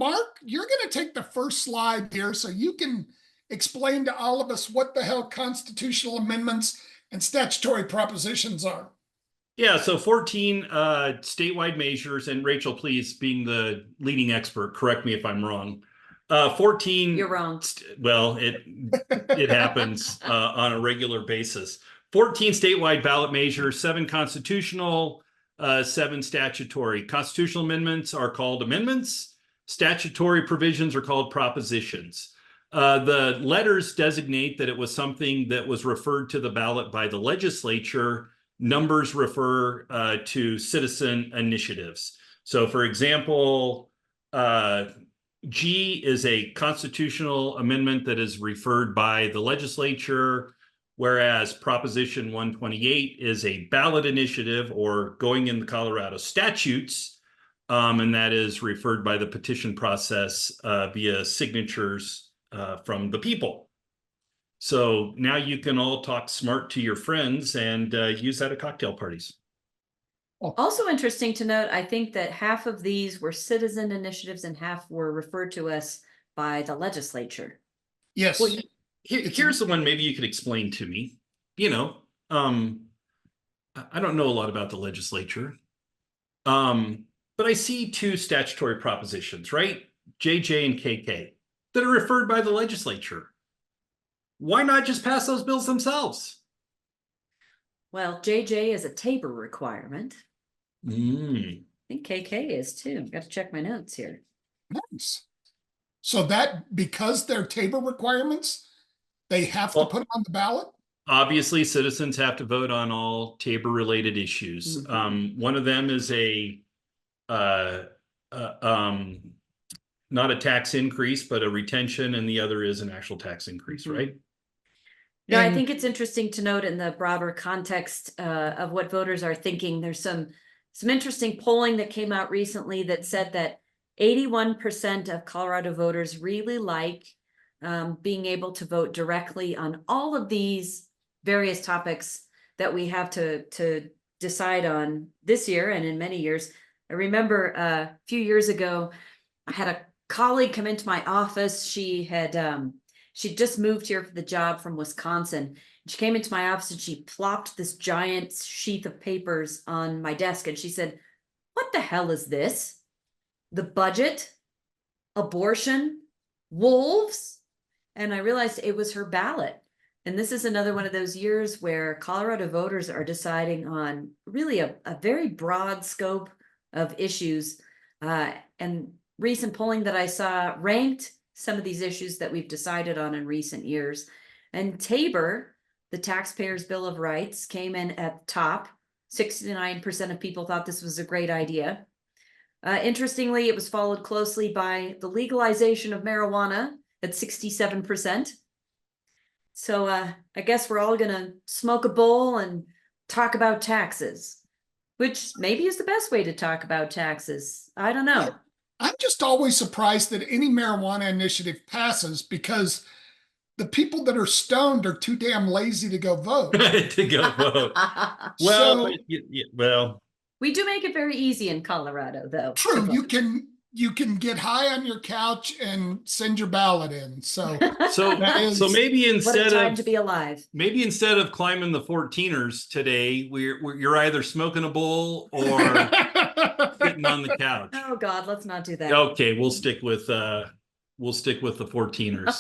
Mark, you're going to take the first slide here so you can explain to all of us what the hell constitutional amendments and statutory propositions are. Yeah, so 14 statewide measures, and Rachel, please, being the leading expert, correct me if I'm wrong. 14. You're wrong. Well, it happens on a regular basis. 14 statewide ballot measures, 7 constitutional, 7 statutory. Constitutional amendments are called amendments. Statutory provisions are called propositions. The letters designate that it was something that was referred to the ballot by the legislature. Numbers refer to citizen initiatives. So, for example, G is a constitutional amendment that is referred by the legislature, whereas Proposition 128 is a ballot initiative or going in the Colorado statutes, and that is referred by the petition process via signatures from the people. So now you can all talk smart to your friends and use that at cocktail parties. Also interesting to note, I think that half of these were citizen initiatives and half were referred to us by the legislature. Yes. Well, here's the one maybe you could explain to me. You know, I don't know a lot about the legislature, but I see 2 statutory propositions, right? JJ and KK, that are referred by the legislature. Why not just pass those bills themselves? Well, JJ is a Tabor requirement. Mm. I think KK is too. I've got to check my notes here. Nice. So that because they're Tabor requirements, they have to put them on the ballot? Obviously, citizens have to vote on all Tabor-related issues. Mm-hmm. One of them is not a tax increase, but a retention, and the other is an actual tax increase, Mm-hmm. right? No, I think it's interesting to note in the broader context of what voters are thinking. There's some interesting polling that came out recently that said that 81% of Colorado voters really like being able to vote directly on all of these various topics that we have to decide on this year and in many years. I remember a few years ago, I had a colleague come into my office. She'd just moved here for the job from Wisconsin. She came into my office and she plopped this giant sheath of papers on my desk and she said, "What the hell is this? The budget? Abortion? Wolves?" And I realized it was her ballot. And this is another one of those years where Colorado voters are deciding on really a very broad scope of issues. And recent polling that I saw ranked some of these issues that we've decided on in recent years. And Tabor, the Taxpayers' Bill of Rights, came in at the top. 69% of people thought this was a great idea. Interestingly, it was followed closely by the legalization of marijuana at 67%. So I guess we're all gonna smoke a bowl and talk about taxes, which maybe is the best way to talk about taxes. I don't know. I'm just always surprised that any marijuana initiative passes because the people that are stoned are too damn lazy to go vote. To go vote. Well, well, we do make it very easy in Colorado, though. True, you can get high on your couch and send your ballot in. So maybe instead of to be alive, maybe instead of climbing the 14ers today, you're either smoking a bowl or sitting on the couch. Oh God, let's not do that. Okay, we'll stick with the 14ers.